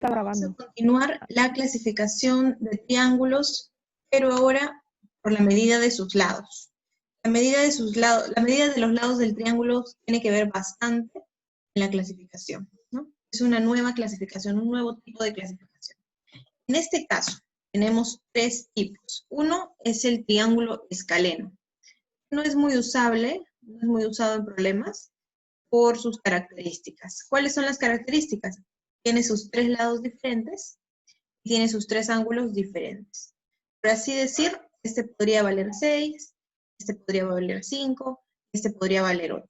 Está Vamos a grabando. continuar la clasificación de triángulos, pero ahora por la medida de sus lados. La medida de los lados del triángulo tiene que ver bastante en la clasificación, ¿no? Es una nueva clasificación, un nuevo tipo de clasificación. En este caso, tenemos tres tipos. Uno es el triángulo escaleno. No es muy usable, no es muy usado en problemas por sus características. ¿Cuáles son las características? Tiene sus tres lados diferentes y tiene sus tres ángulos diferentes. Por así decir, este podría valer 6, este podría valer 5, este podría valer 8.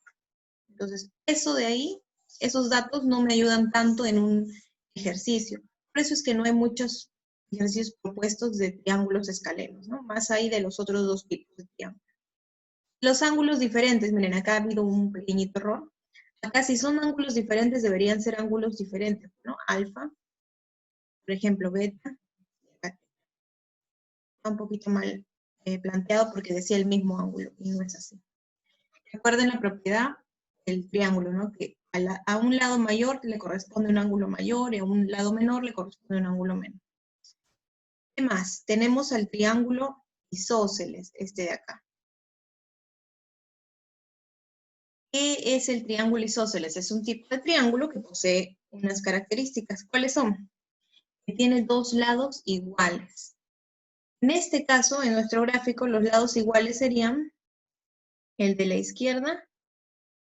Entonces, eso de ahí, esos datos no me ayudan tanto en un ejercicio. Por eso es que no hay muchos ejercicios propuestos de triángulos escalenos, ¿no? Más hay de los otros dos tipos de triángulos. Los ángulos diferentes, miren, acá ha habido un pequeñito error. Acá si son ángulos diferentes, deberían ser ángulos diferentes, ¿no? Alfa, por ejemplo, beta. Está un poquito mal planteado porque decía el mismo ángulo, y no es así. Recuerden la propiedad del triángulo, ¿no? Que a un lado mayor le corresponde un ángulo mayor y a un lado menor le corresponde un ángulo menor. ¿Qué más? Tenemos al triángulo isósceles, este de acá. ¿Qué es el triángulo isósceles? Es un tipo de triángulo que posee unas características. ¿Cuáles son? Que tiene dos lados iguales. En este caso, en nuestro gráfico, los lados iguales serían el de la izquierda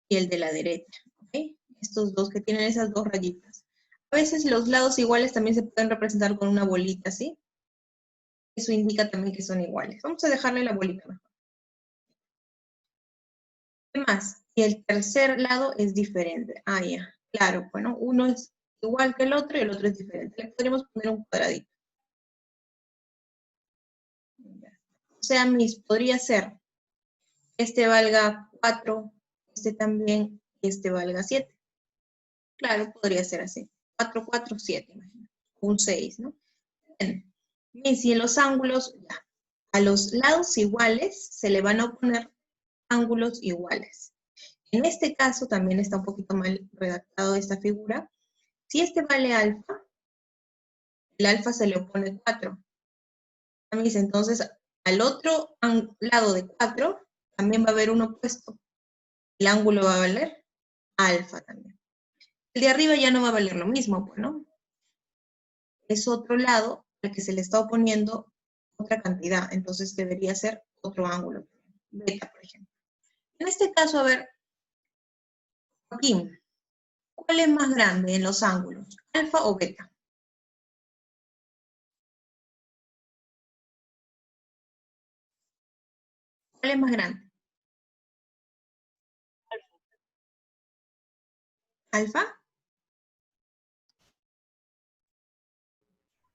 y el de la derecha. ¿Okay? Estos dos que tienen esas dos rayitas. A veces los lados iguales también se pueden representar con una bolita, ¿sí? Eso indica también que son iguales. Vamos a dejarle la bolita mejor. ¿Qué más? Y el tercer lado es diferente. Ah, ya. Claro, bueno, uno es igual que el otro y el otro es diferente. Le podríamos poner un cuadradito. O sea, podría ser, este valga 4, este también, y este valga 7. Claro, podría ser así. 4, 4, 7, imagínate. Un 6, ¿no? Bien. Y si en los ángulos, ya, a los lados iguales se le van a oponer ángulos iguales. En este caso también está un poquito mal redactado esta figura. Si este vale alfa, el alfa se le opone 4. Entonces, al otro lado de 4 también va a haber un opuesto. El ángulo va a valer alfa también. El de arriba ya no va a valer lo mismo, pues, ¿no? Es otro lado al que se le está oponiendo otra cantidad, entonces debería ser otro ángulo, beta, por ejemplo. En este caso, a ver, Joaquín, ¿cuál es más grande en los ángulos, alfa o beta? ¿Cuál es más grande? ¿Alfa?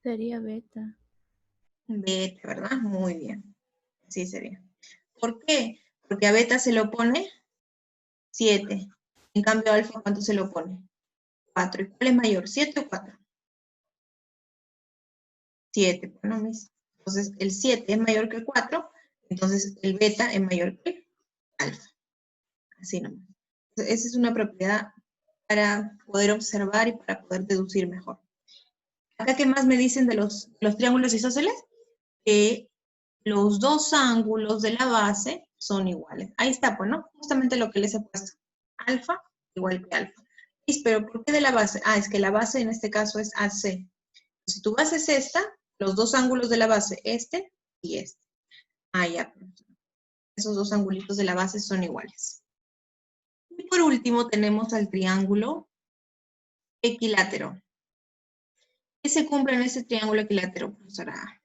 Sería beta. Beta, ¿verdad? Muy bien. Así sería. ¿Por qué? Porque a beta se le opone 7. En cambio, a alfa, ¿cuánto se le opone? 4. ¿Y cuál es mayor, 7 o 4? 7. Bueno, entonces, el 7 es mayor que el 4, entonces el beta es mayor que el alfa. Así nomás. Esa es una propiedad para poder observar y para poder deducir mejor. Acá, ¿qué más me dicen de los triángulos isósceles? Que los dos ángulos de la base son iguales. Ahí está, pues, ¿no? Justamente lo que les he puesto. Alfa igual que alfa. Pero ¿por qué de la base? Ah, es que la base en este caso es AC. Si tu base es esta, los dos ángulos de la base, este y este. Ah, ya. Esos dos angulitos de la base son iguales. Y por último tenemos al triángulo equilátero. ¿Qué se cumple en ese triángulo equilátero, profesora?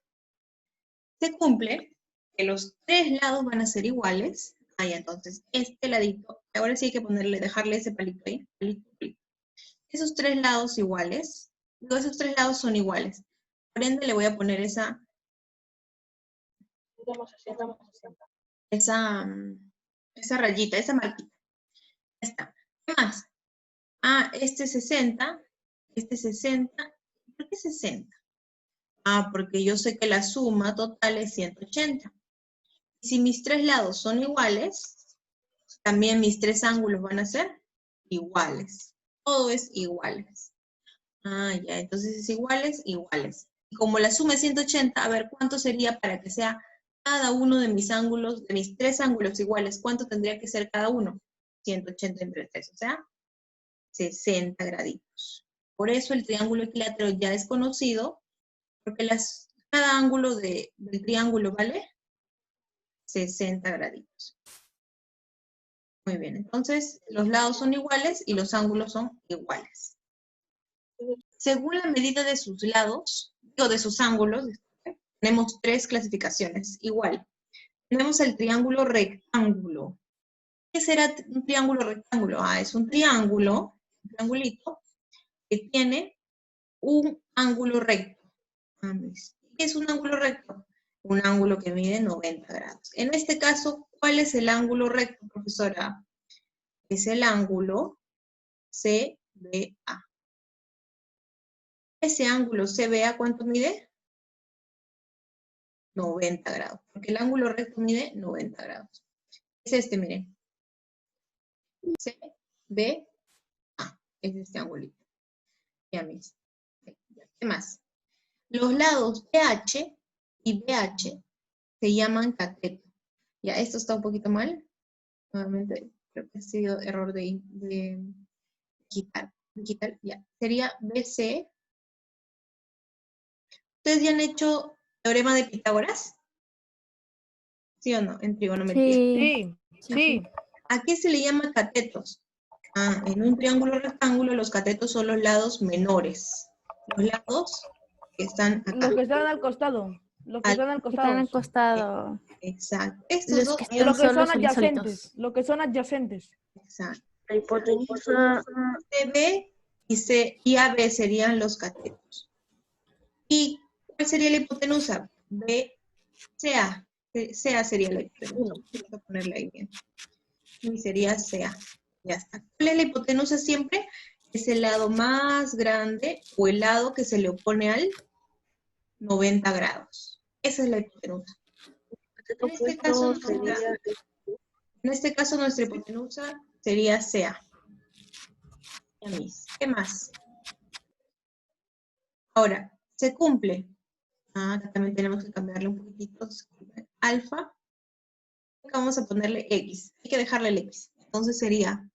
Se cumple que los tres lados van a ser iguales. Ahí, entonces, este ladito, ahora sí hay que dejarle ese palito ahí, palito. Esos tres lados iguales, esos tres lados son iguales. Por ende, le voy a poner esa rayita, esa marquita. Ya está. ¿Qué más? Ah, este 60, este 60. ¿Por qué 60? Ah, porque yo sé que la suma total es 180. Y si mis tres lados son iguales, también mis tres ángulos van a ser iguales. Todo es iguales. Ah, ya, entonces es iguales, iguales. Y como la suma es 180, a ver, ¿cuánto sería para que sea cada uno de mis ángulos, de mis tres ángulos iguales? ¿Cuánto tendría que ser cada uno? 180 entre 3, o sea, 60 graditos. Por eso el triángulo equilátero ya es conocido, porque cada ángulo del triángulo vale 60 graditos. Muy bien, entonces los lados son iguales y los ángulos son iguales. Según la medida de sus lados, o de sus ángulos, tenemos tres clasificaciones. Igual, tenemos el triángulo rectángulo. ¿Qué será un triángulo rectángulo? Ah, es un triangulito, que tiene un ángulo recto. ¿Qué es un ángulo recto? Un ángulo que mide 90 grados. En este caso, ¿cuál es el ángulo recto, profesora? Es el ángulo CBA. Ese ángulo CBA, ¿cuánto mide? 90 grados, porque el ángulo recto mide 90 grados. Es este, miren. CBA. Es este ángulo. Ya mis. ¿Qué más? Los lados PH y BH se llaman cateto. Ya, esto está un poquito mal. Nuevamente, creo que ha sido error de quitar. Ya. Sería BC. ¿Ustedes ya han hecho teorema de Pitágoras? ¿Sí o no? En trigonometría. Sí. Sí. ¿A qué se le llama catetos? Ah, en un triángulo rectángulo los catetos son los lados menores. Los lados que están acá. Los que están al costado. Los que están al Están costado. al costado. Exacto. Estos Los dos que son están Los que son solos adyacentes. solitos. Los que son adyacentes. exacto. La hipotenusa CB y AB serían los catetos. ¿Y cuál sería la hipotenusa? BCA. CA sería la hipotenusa. Vamos a ponerla ahí bien. Y sería CA. Ya está. ¿Cuál es la hipotenusa siempre? Es el lado más grande o el lado que se le opone al 90 grados. Esa es la hipotenusa. En este caso nuestra hipotenusa sería CA. ¿Qué más? Ahora, se cumple. Acá también tenemos que cambiarle un poquitito. Alfa. Acá vamos a ponerle X. Hay que dejarle el X. Entonces sería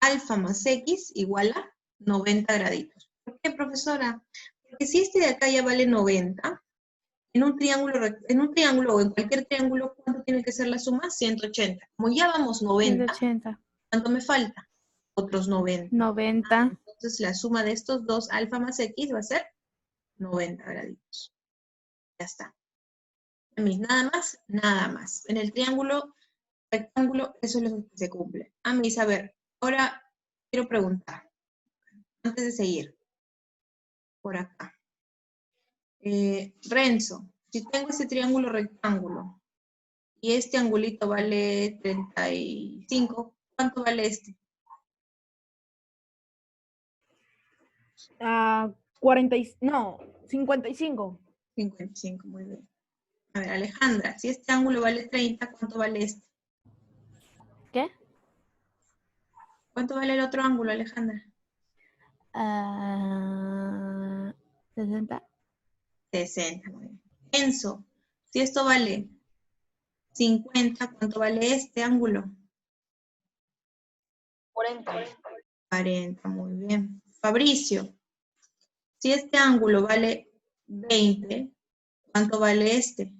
alfa más X igual a 90 graditos. ¿Por qué, profesora? Porque si este de acá ya vale 90, en un triángulo o en cualquier triángulo, ¿cuánto tiene que ser la suma? 180. Como ya vamos 90, 180. ¿cuánto me falta? Otros 90. 90. Entonces la suma de estos dos, alfa más X, va a ser 90 graditos. Ya está. Nada más, nada más. En el triángulo, rectángulo, eso es lo que se cumple. Mis, a ver, ahora quiero preguntar, antes de seguir, por acá. Renzo, si tengo este triángulo rectángulo y este angulito vale 35, ¿cuánto vale este? 55. 55, muy bien. A ver, Alejandra, si este ángulo vale 30, ¿cuánto vale este? ¿Qué? ¿Cuánto vale el otro ángulo, Alejandra? 60. 60, muy bien. Enzo, si esto vale 50, ¿cuánto vale este ángulo? 40. 40, muy bien. Fabricio, si este ángulo vale 20, ¿cuánto vale este?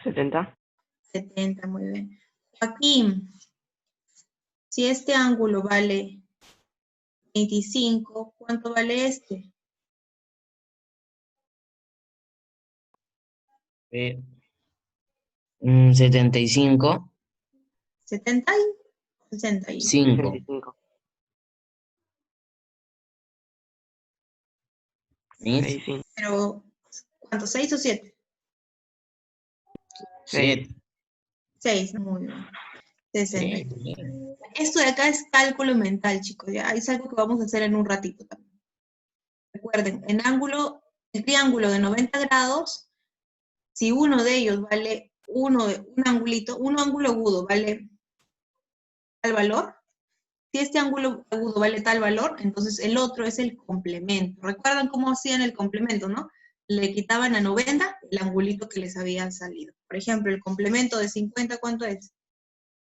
70. 70, muy bien. Joaquín, si este ángulo vale 25, ¿cuánto vale este? 75. 70 y 60 y 5. ¿Sí? Pero, ¿cuánto? ¿6 o 7? 7. 6, muy bien. 60. Sí. Esto de acá es cálculo mental, chicos, ya es algo que vamos a hacer en un ratito también. Recuerden, el triángulo de 90 grados, si uno de ellos vale un ángulo agudo vale el valor, Si este ángulo agudo vale tal valor, entonces el otro es el complemento. ¿Recuerdan cómo hacían el complemento, no? Le quitaban a 90 el angulito que les había salido. Por ejemplo, el complemento de 50, ¿cuánto es?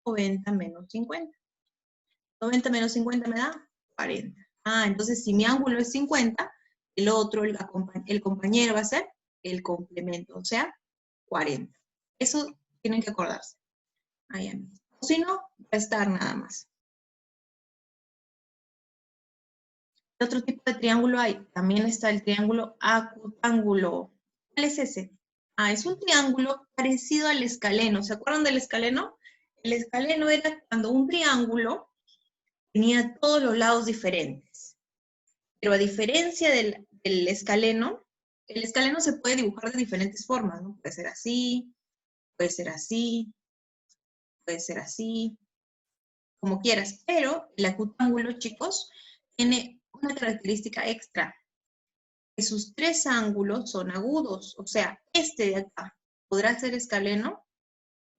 90 menos 50. 90 menos 50 me da 40. Ah, entonces si mi ángulo es 50, el otro, el compañero va a ser el complemento, o sea, 40. Eso tienen que acordarse. Ahí, o si no, restar nada más. ¿Qué otro tipo de triángulo hay? También está el triángulo acutángulo. ¿Cuál es ese? Ah, es un triángulo parecido al escaleno. ¿Se acuerdan del escaleno? El escaleno era cuando un triángulo tenía todos los lados diferentes. Pero a diferencia del escaleno, el escaleno se puede dibujar de diferentes formas, ¿no? Puede ser así, puede ser así, puede ser así, como quieras. Pero el acutángulo, chicos, tiene una característica extra, que sus tres ángulos son agudos. O sea, este de acá, ¿podrá ser escaleno?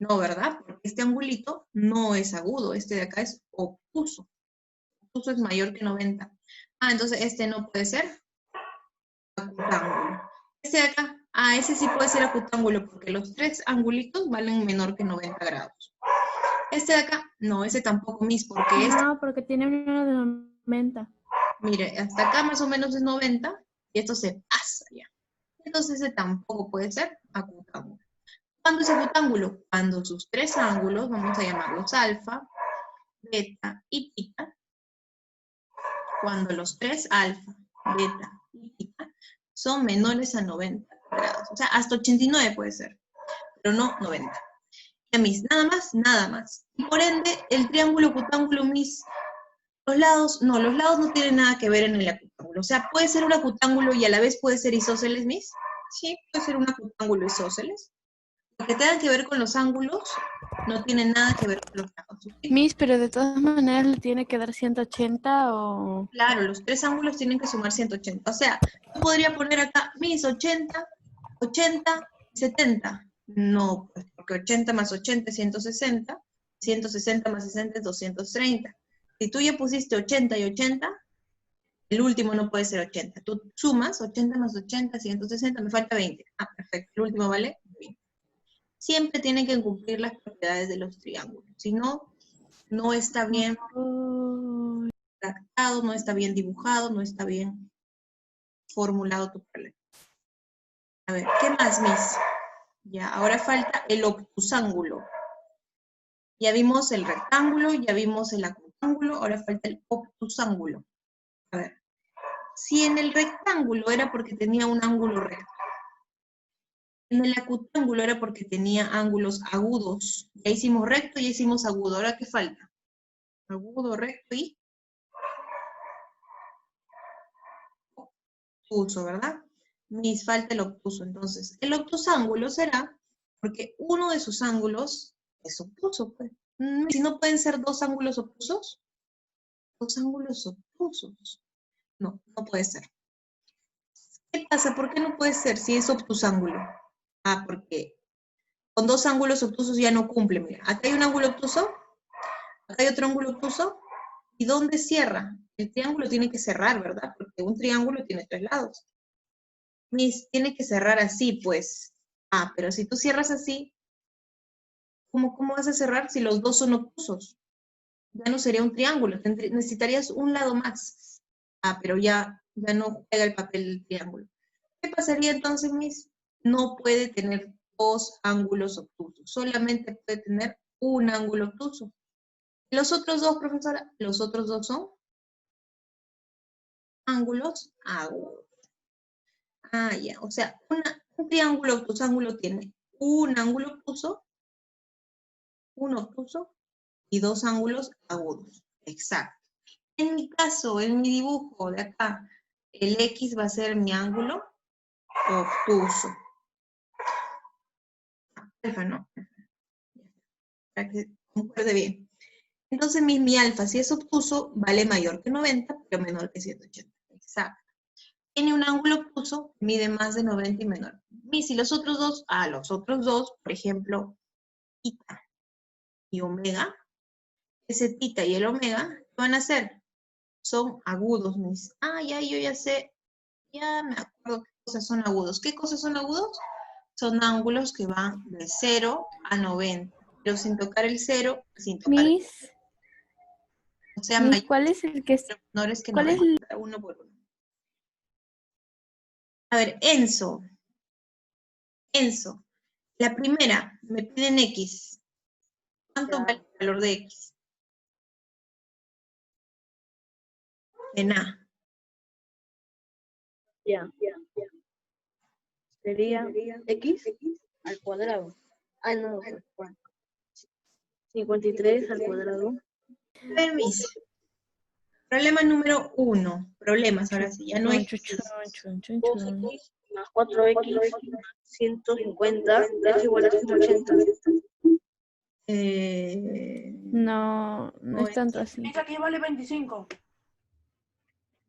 No, ¿verdad? Porque este angulito no es agudo, este de acá es obtuso. Obtuso es mayor que 90. Ah, entonces este no puede ser acutángulo. Este de acá, ah, ese sí puede ser acutángulo, porque los tres angulitos valen menor que 90 grados. Este de acá, no, ese tampoco, Miss, porque este, No, porque tiene uno de 90. mire, hasta acá más o menos es 90, y esto se pasa ya. Entonces ese tampoco puede ser acutángulo. ¿Cuándo es acutángulo? Cuando sus tres ángulos, vamos a llamarlos alfa, beta y tita, cuando los tres alfa, beta y tita son menores a 90 grados. O sea, hasta 89 puede ser, pero no 90. Ya, Miss, nada más, nada más. Y por ende, el triángulo acutángulo, Miss, los lados no tienen nada que ver en el acutángulo. O sea, puede ser un acutángulo y a la vez puede ser isósceles, Miss. Sí, puede ser un acutángulo isósceles. Lo que tenga que ver con los ángulos no tiene nada que ver con los lados. ¿Okay? Miss, pero de todas maneras le tiene que dar 180 o... Claro, los tres ángulos tienen que sumar 180. O sea, yo podría poner acá mis 80, 80, 70. No, pues porque 80 más 80 es 160, 160 más 60 es 230. Si tú ya pusiste 80 y 80, el último no puede ser 80. Tú sumas 80 más 80, 160, me falta 20. Ah, perfecto, el último vale 20. Siempre tienen que cumplir las propiedades de los triángulos. Si no, no está bien redactado, no está bien dibujado, no está bien formulado tu problema. A ver, ¿qué más, Miss? Ya, ahora falta el obtusángulo. Ya vimos el rectángulo, ya vimos el acutángulo, ahora falta el obtusángulo. A ver, si en el rectángulo era porque tenía un ángulo recto, en el acutángulo era porque tenía ángulos agudos. Ya hicimos recto, ya hicimos agudo. ¿Ahora qué falta? Agudo, recto y obtuso, ¿verdad? Miss, falta el obtuso. Entonces, el obtusángulo será porque uno de sus ángulos es obtuso, pues. Si no pueden ser dos ángulos obtusos, dos ángulos obtusos. No, no puede ser. ¿Qué pasa? ¿Por qué no puede ser si es obtusángulo? Ah, porque con dos ángulos obtusos ya no cumple. Mira, acá hay un ángulo obtuso, acá hay otro ángulo obtuso, ¿y dónde cierra? El triángulo tiene que cerrar, ¿verdad? Porque un triángulo tiene tres lados. Miss, tiene que cerrar así, pues. Ah, pero si tú cierras así, ¿cómo vas a cerrar si los dos son obtusos? Ya no sería un triángulo, necesitarías un lado más. Ah, pero ya no juega el papel del triángulo. ¿Qué pasaría entonces, Miss? No puede tener dos ángulos obtusos, solamente puede tener un ángulo obtuso. Los otros dos, profesora, los otros dos son ángulos agudos. Ah, ya, o sea, un triángulo obtusángulo tiene un ángulo obtuso, un obtuso y dos ángulos agudos. Exacto. En mi caso, en mi dibujo de acá, el X va a ser mi ángulo obtuso. Alfa no. Para que concuerde bien. Entonces mi alfa, si es obtuso, vale mayor que 90, pero menor que 180. Exacto. Tiene un ángulo obtuso, mide más de 90 y menor. Y si los otros dos, por ejemplo, tita y omega, ese tita y el omega van a hacer? Son agudos, mis. Ah, ya, yo ya sé, ya me acuerdo qué cosas son agudos. ¿Qué cosas son agudos? Son ángulos que van de 0 a 90, pero sin tocar el 0, sin tocar el, Miss, o sea, Miss, mayores ¿cuál es el que es? o menores que ¿Cuál es 90, uno por uno. A ver, Enzo, la primera, me piden X. ¿Cuánto vale el valor de X? En A. Ya. Sería X al cuadrado. Ah, no. 53 al cuadrado. Permiso. Problema número 1. Problemas, ahora sí, ya no hay. Chun, chun, chun, chun, chun, 2X más 4X más 150 es igual a 180. No, no es tanto así. Esa aquí vale 25.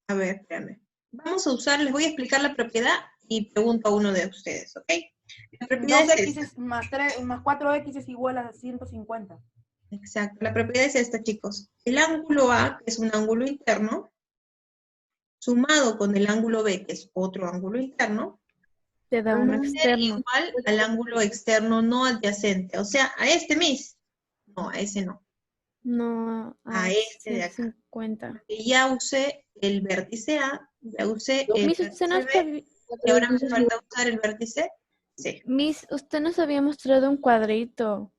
A ver, espérame. Vamos a usar, les voy a explicar la propiedad y pregunto a uno de ustedes, ¿ok? La propiedad es 2X esta. más 4X es igual a 150. Exacto, la propiedad es esta, chicos. El ángulo A, que es un ángulo interno, sumado con el ángulo B, que es otro ángulo interno, Te da un va a ser externo. igual al ángulo externo no adyacente. O sea, a este mis. No, a ese no. No, A este de acá. 150. Y ya usé el vértice A, ya usé el Miss, ¿usted vértice nos, B, y ahora me falta usar el vértice C. Miss, usted nos había mostrado un cuadrito.